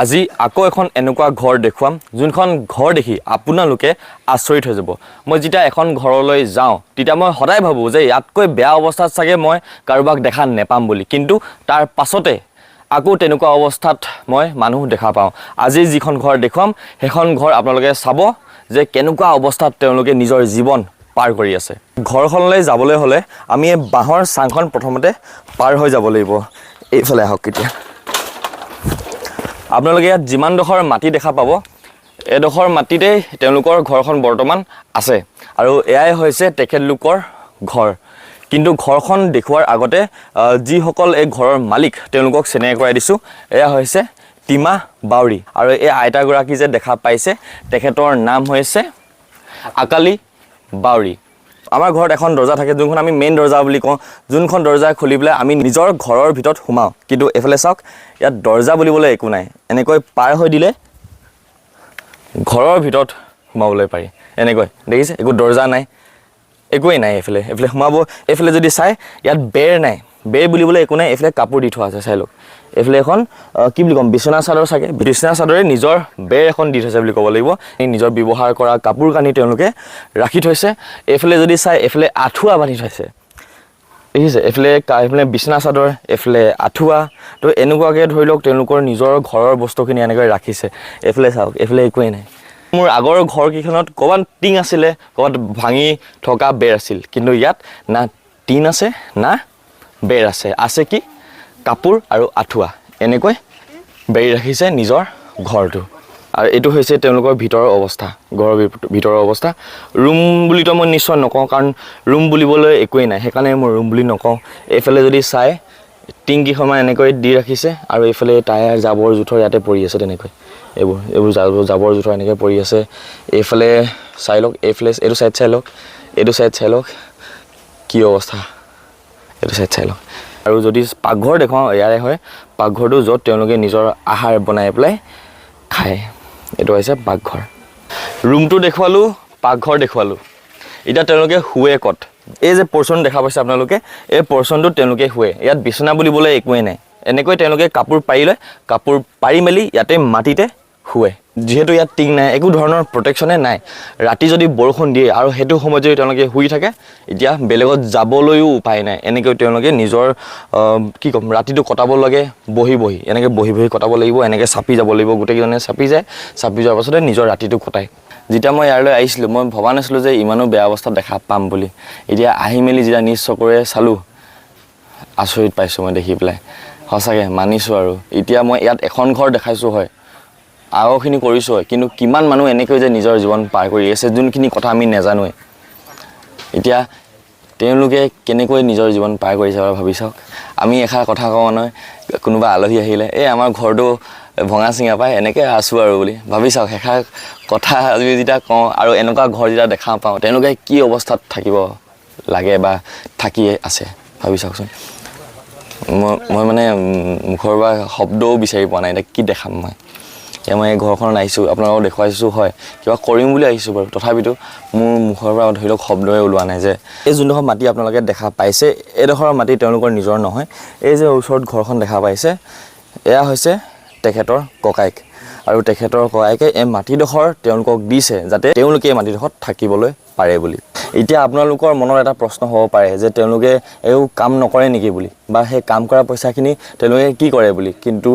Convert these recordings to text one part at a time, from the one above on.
আজি আকৌ এখন এনেকুৱা ঘৰ দেখুৱাম যোনখন ঘৰ দেখি আপোনালোকে আচৰিত হৈ যাব। মই যেতিয়া এখন ঘৰলৈ যাওঁ তেতিয়া মই সদায় ভাবোঁ যে ইয়াতকৈ বেয়া অৱস্থাত চাগে মই কাৰোবাক দেখা নেপাম বুলি, কিন্তু তাৰ পাছতে আকৌ তেনেকুৱা অৱস্থাত মই মানুহ দেখা পাওঁ। আজি যিখন ঘৰ দেখুৱাম সেইখন ঘৰ আপোনালোকে চাব যে কেনেকুৱা অৱস্থাত তেওঁলোকে নিজৰ জীৱন পাৰ কৰি আছে। ঘৰখনলৈ যাবলৈ হ'লে আমি এই বাঁহৰ চাংখন প্ৰথমতে পাৰ হৈ যাব লাগিব। এইফালে আহক এতিয়া। আপোনালোকে ইয়াত যিমানডোখৰ মাটি দেখা পাব এডোখৰ মাটিতেই তেওঁলোকৰ ঘৰখন বৰ্তমান আছে আৰু এয়াই হৈছে তেখেতলোকৰ ঘৰ। কিন্তু ঘৰখন দেখুৱাৰ আগতে যিসকল এই ঘৰৰ মালিক তেওঁলোকক চিনাকি কৰাই দিছোঁ। এয়া হৈছে টিমা বাউৰী আৰু এই আইতাগৰাকী যে দেখা পাইছে তেখেতৰ নাম হৈছে আকালি বাউৰী। আমাৰ ঘৰত এখন দৰ্জা থাকে যোনখন আমি মেইন দৰ্জা বুলি কওঁ, যোনখন দৰ্জা খুলি পেলাই আমি নিজৰ ঘৰৰ ভিতৰত সোমাওঁ। কিন্তু এইফালে চাওক, ইয়াত দৰ্জা বুলিবলৈ একো নাই। এনেকৈ পাৰ হৈ দিলে ঘৰৰ ভিতৰত সোমাবলৈ পাৰি। এনেকৈ দেখিছে, একো দৰ্জা নাই, একোৱেই নাই। এইফালে সোমাব। এইফালে যদি চাই ইয়াত বেৰ নাই, বেৰ বুলিবলৈ একো নাই। এইফালে কাপোৰ দি থোৱা আছে, চাই লওক। এইফালে এখন কি বুলি ক'ম, বিচনা চাদৰ চাগে, বিচনা চাদৰে নিজৰ বেৰ এখন দি থৈছে বুলি ক'ব লাগিব। নিজৰ ব্যৱহাৰ কৰা কাপোৰ কানি তেওঁলোকে ৰাখি থৈছে। এইফালে যদি চাই এইফালে আঁঠুৱা বান্ধি থৈছে, দেখিছে। এইফালে বিচনা চাদৰ, এইফালে আঁঠুৱা। তো এনেকুৱাকৈ ধৰি লওক তেওঁলোকৰ নিজৰ ঘৰৰ বস্তুখিনি এনেকৈ ৰাখিছে। এইফালে চাওক, এইফালে একোৱেই নাই। মোৰ আগৰ ঘৰকেইখনত ক'ৰবাত টিং আছিলে, ক'ৰবাত ভাঙি থকা বেৰ আছিল, কিন্তু ইয়াত না টিন আছে না বেৰ আছে। আছে কি কাপোৰ আৰু আঁঠুৱা, এনেকৈ বেৰি ৰাখিছে নিজৰ ঘৰটো। আৰু এইটো হৈছে তেওঁলোকৰ ভিতৰৰ অৱস্থা, ঘৰৰ ভিতৰৰ অৱস্থা। ৰুম বুলিতো মই নিশ্চয় নকওঁ, কাৰণ ৰুম বুলিবলৈ একোৱেই নাই, সেইকাৰণে মই ৰুম বুলি নকওঁ। এইফালে যদি চাই টিংকেইখনমান এনেকৈ দি ৰাখিছে আৰু এইফালে টায়াৰ জাবৰ জোঁথৰ ইয়াতে পৰি আছে। তেনেকৈ এইবোৰ জাবৰ জোঁথৰ এনেকৈ পৰি আছে। এইফালে চাই লওক, এইফালে এইটো চাইড চাই লওক, এইটো চাইড চাই লওক, কি অৱস্থা, এইটো চাইড চাই লওক। আৰু যদি পাকঘৰ দেখুৱাওঁ, ইয়াৰে হয় পাকঘৰটো, য'ত তেওঁলোকে নিজৰ আহাৰ বনাই পেলাই খায়। এইটো হৈছে পাকঘৰ। ৰুমটো দেখুৱালোঁ, পাকঘৰ দেখুৱালোঁ। এতিয়া তেওঁলোকে শুৱে ক'ত? এই যে পৰ্চন দেখা পাইছে আপোনালোকে, এই পৰ্চনটোত তেওঁলোকে শুৱে। ইয়াত বিচনা বুলিবলৈ একোৱেই নাই। এনেকৈ তেওঁলোকে কাপোৰ পাৰি লয়, কাপোৰ পাৰি মেলি ইয়াতে মাটিতে শুৱে। যিহেতু ইয়াত টিং নাই, একো ধৰণৰ প্ৰটেকশ্যনে নাই। ৰাতি যদি বৰষুণ দিয়ে আৰু সেইটো সময়ত যদি তেওঁলোকে শুই থাকে, এতিয়া বেলেগত যাবলৈও উপায় নাই। এনেকৈ তেওঁলোকে নিজৰ কি ক'ম, ৰাতিটো কটাব লাগে বহি বহি, এনেকৈ বহি বহি কটাব লাগিব। এনেকৈ চাপি যাব লাগিব, গোটেইকেইজনে চাপি যায়। চাপি যোৱাৰ পাছতে নিজৰ ৰাতিটো কটায়। যেতিয়া মই ইয়ালৈ আহিছিলোঁ, মই ভবা নাছিলোঁ যে ইমানো বেয়া অৱস্থাত দেখা পাম বুলি। এতিয়া আহি মেলি যেতিয়া নিজ চকুৰে চালোঁ, আচৰিত পাইছোঁ মই দেখি পেলাই। সঁচাকৈ মানিছোঁ আৰু। এতিয়া মই ইয়াত এখন ঘৰ দেখাইছোঁ হয়, আগৰখিনি কৰিছোঁ হয়, কিন্তু কিমান মানুহ এনেকৈ যে নিজৰ জীৱন পাৰ কৰি আছে, যোনখিনি কথা আমি নাজানোৱে। এতিয়া তেওঁলোকে কেনেকৈ নিজৰ জীৱন পাৰ কৰিছে বাৰু ভাবি চাওক। আমি এষাৰ কথা কওঁ নহয়, কোনোবা আলহী আহিলে, এই আমাৰ ঘৰটো ভঙা চিঙা পায়, এনেকৈ আছোঁ আৰু বুলি। ভাবি চাওক, এষাৰ কথা আমি যেতিয়া কওঁ আৰু এনেকুৱা ঘৰ যেতিয়া দেখা পাওঁ, তেওঁলোকে কি অৱস্থাত থাকিব লাগে বা থাকিয়ে আছে, ভাবি চাওকচোন। মই মানে মুখৰ পৰা শব্দও বিচাৰি পোৱা নাই, এতিয়া কি দেখাম মই। এতিয়া মই এই ঘৰখনত আহিছোঁ, আপোনালোকক দেখুৱাইছোঁ হয়, কিবা কৰিম বুলি আহিছোঁ বাৰু, তথাপিতো মোৰ মুখৰ পৰা ধৰি লওক শব্দই ওলোৱা নাই। যে এই যোনডোখৰ মাটি আপোনালোকে দেখা পাইছে, এইডোখৰ মাটি তেওঁলোকৰ নিজৰ নহয়। এই যে ওচৰত ঘৰখন দেখা পাইছে, এয়া হৈছে তেখেতৰ ককায়েক। আৰু তেখেতৰ ককায়েকে এই মাটিডোখৰ তেওঁলোকক দিছে যাতে তেওঁলোকে এই মাটিডোখৰত থাকিবলৈ পাৰে বুলি। এতিয়া আপোনালোকৰ মনত এটা প্ৰশ্ন হ'ব পাৰে যে তেওঁলোকে একো কাম নকৰে নেকি বুলি, বা সেই কাম কৰা পইচাখিনি তেওঁলোকে কি কৰে বুলি। কিন্তু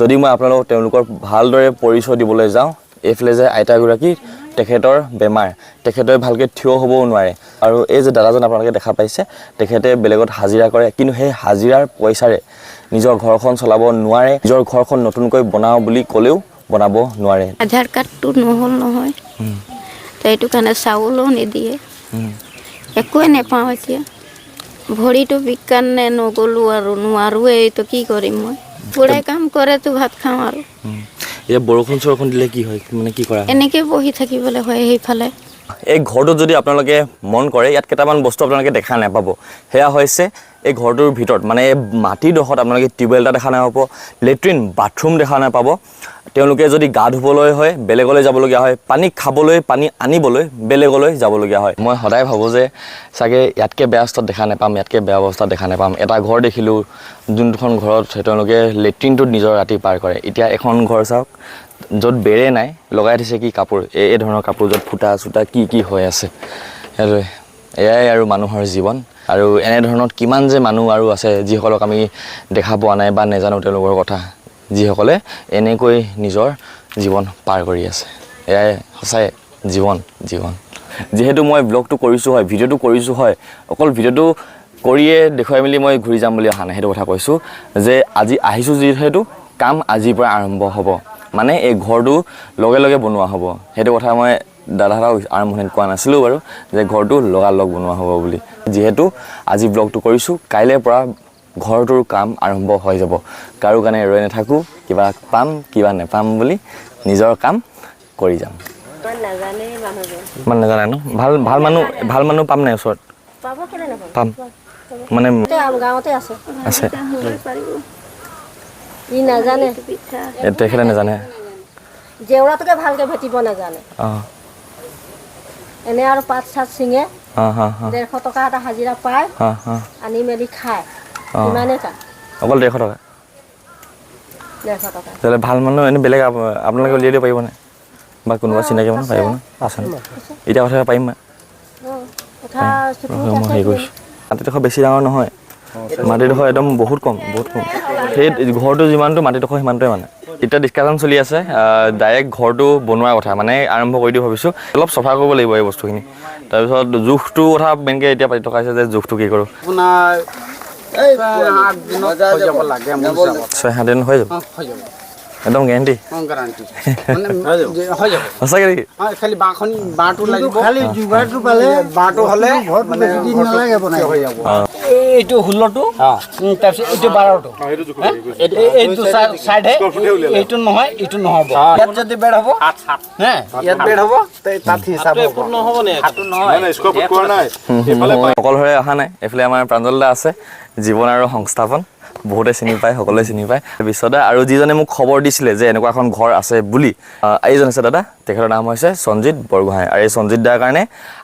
যদি মই আপোনালোকক তেওঁলোকৰ ভালদৰে পৰিচয় দিবলৈ যাওঁ, এইফালে যে আইতাগৰাকী, তেখেতৰ বেমাৰ, তেখেতে ভালকৈ থিয় হ'বও নোৱাৰে। আৰু এই যে দাদাজন আপোনালোকে দেখা পাইছে, তেখেতে বেলেগত হাজিৰা কৰে, কিন্তু সেই হাজিৰাৰ পইচাৰে নিজৰ ঘৰখন চলাব নোৱাৰে। নিজৰ ঘৰখন নতুনকৈ বনাওঁ বুলি ক'লেও বনাব নোৱাৰে। আধাৰ কাৰ্ডটো নহ'ল নহয়, সেইটো কাৰণে চাউলো নিদিয়ে, একোৱে নেপাওঁ। এতিয়া ভৰিটো বিকাৰণে নগ'লোঁ আৰু নোৱাৰোঁ। এইটো কি কৰিম মই, পুৰাই কাম কৰেতো ভাত খাওঁ আৰু। এতিয়া বৰষুণ চৰষুণ দিলে কি হয়, মানে কি কৰা? এনেকৈ বহি থাকিবলৈ হয় সেইফালে। এই ঘৰটোত যদি আপোনালোকে মন কৰে, ইয়াত কেইটামান বস্তু আপোনালোকে দেখা নাপাব। সেয়া হৈছে এই ঘৰটোৰ ভিতৰত মানে মাটিডোখৰত আপোনালোকে টিউবৱেল এটা দেখা নাপাব, লেট্ৰিন বাথৰুম দেখা নাপাব। তেওঁলোকে যদি গা ধুবলৈ হয় বেলেগলৈ যাবলগীয়া হয়, পানী খাবলৈ পানী আনিবলৈ বেলেগলৈ যাবলগীয়া হয়। মই সদায় ভাবোঁ যে চাগে ইয়াতকৈ বেয়া অৱস্থাত দেখা নাপাম, ইয়াতকৈ বেয়া অৱস্থাত দেখা নাপাম। এটা ঘৰ দেখিলোঁ, যোনখন ঘৰত তেওঁলোকে লেট্ৰিনটোত নিজৰ ৰাতি পাৰ কৰে। এতিয়া এখন ঘৰ চাওক, য'ত বেৰে নাই, লগাই দিছে কি কাপোৰ, এই ধৰণৰ কাপোৰ, য'ত ফুটা চুটা কি হৈ আছে। সেইটোৱে, এয়াই আৰু মানুহৰ জীৱন। আৰু এনেধৰণৰ কিমান যে মানুহ আৰু আছে যিসকলক আমি দেখা পোৱা নাই বা নাজানো তেওঁলোকৰ কথা, যিসকলে এনেকৈ নিজৰ জীৱন পাৰ কৰি আছে। এয়াই সঁচাই জীৱন। যিহেতু মই ব্লগটো কৰিছোঁ হয়, ভিডিঅ'টো কৰিছোঁ হয়, অকল ভিডিঅ'টো কৰিয়ে দেখুৱাই মেলি মই ঘূৰি যাম বুলি অহা নাই, সেইটো কথা কৈছোঁ যে আজি আহিছোঁ যিহেতু কাম আজিৰ পৰা আৰম্ভ হ'ব। মানে এই ঘৰটো লগে লগে বনোৱা হ'ব। সেইটো কথা মই দাদাহঁতক আৰম্ভণিত কোৱা নাছিলোঁ বাৰু যে ঘৰটো লগালগ বনোৱা হ'ব বুলি। যিহেতু আজি ব্লগটো কৰিছোঁ, কাইলৈৰ পৰা ঘৰটোৰ কাম আৰম্ভ হৈ যাব। কাৰো কাৰণে ৰৈ নাথাকোঁ, কিবা পাম কিবা নেপাম বুলি নিজৰ কাম কৰি যাম। ইমান নাজানে ন? ভাল মানুহ পাম নাই ওচৰত? পাম মানে গাঁৱতে আছে। ই নাজানে, তেখেতে নাজানে, জেওৰাটোকে ভালকে ভেটিব নাজানে। এনে আৰু পাত চাত ছিঙে, 150 টকা এটা হাজিৰা পায়, আনি মেলি খায়, ইমানেই কাম। অকল 150 টকা? 150 টকা। তেতিয়াহ'লে ভাল মানুহ এনেই বেলেগ আপোনালোকে উলিয়াই দিব পাৰিবনে? বা কোনোবা চিনাকি মানুহ পাৰিবনে? আছে এতিয়া কথা পাৰিম মই? মই হেৰি কৰিছোঁ, মাটিডোখৰ বেছি ডাঙৰ নহয়, মাটিডোখৰ একদম বহুত কম। সেই ঘৰটো যিমানটো মাটিডোখৰ সিমানটোৱে মানে। এতিয়া ডিছকাশ্যন চলি আছে ডাইৰেক্ট ঘৰটো বনোৱাৰ কথা, মানে আৰম্ভ কৰি দিওঁ ভাবিছোঁ। অলপ চফা কৰিব লাগিব এই বস্তুখিনি। তাৰপিছত জোখটো কথা মেইনকৈ এতিয়া পাতি থকা হৈছে যে জোখটো কি কৰোঁ। 6-7 দিন হৈ যাব একদম গেৰাণ্টি? সঁচাকৈ নেকি? খালি বাঁহটো লাগিব, খালি যোগাৰটো পালে বাঁহটো হ'লে বেছি দিন নালাগে বনাই হৈ যাব। এইটো 16টো, তাৰপিছত এইটো 12টো, এইটো চাইডে এইটো নহয়, এইটো নহ'ব। ইয়াত যদি বেড হ'ব, ইয়াত বেড হ'ব, তাত হিচাপ হ'ব। মই অকলশৰে অহা নাই, এইফালে আমাৰ প্ৰাঞ্জল দা আছে, জীৱন আৰু সংস্থাপন বহুতে চিনি পায়, সকলোৱে চিনি পায়। বিশ্বদা আৰু যিজনে মোক খবৰ দিছিলে যে এনেকুৱা এখন ঘৰ আছে বুলি, এইজন আছে দাদা, তেখেতৰ নাম হৈছে সঞ্জিত বৰগোহাঁই। আৰু এই সঞ্জিত দাৰ কাৰণে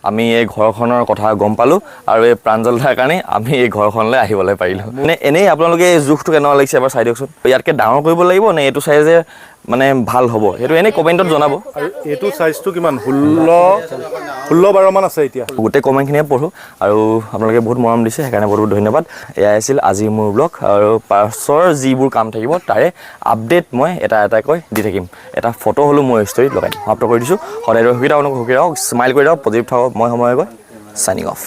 আমি এই ঘৰখনৰ কথা গম পালোঁ, আৰু এই প্ৰাঞ্জল দাৰ কাৰণে আমি এই ঘৰখনলৈ আহিবলৈ পাৰিলোঁ। মানে এনেই আপোনালোকে এই জোখটো কেনেকুৱা লাগিছে এবাৰ চাই দিয়কচোন। ইয়াতকৈ ডাঙৰ কৰিব লাগিব নে এইটো চাইজে মানে ভাল হ'ব, সেইটো এনেই কমেণ্টত জনাব। আৰু এইটো চাইজটো কিমান? 16-12 মান আছে এতিয়া। গোটেই কমেণ্টখিনিয়ে পঢ়োঁ আৰু আপোনালোকে বহুত মৰম দিছে, সেইকাৰণে বহুত বহুত ধন্যবাদ। এয়াই আছিল আজি মোৰ ব্লগ, আৰু পাছৰ যিবোৰ কাম থাকিব তাৰে আপডেট মই এটা এটাকৈ দি থাকিম। এটা ফটো হ'লেও মই ষ্টৰীত লগাই দিম। সমাপ্ত কৰি দিছোঁ। সদায় সুখী থাকক, স্মাইল কৰি থাকক, পজিটিভ থাকক। মই সময় গৈ চাইনিং অফ।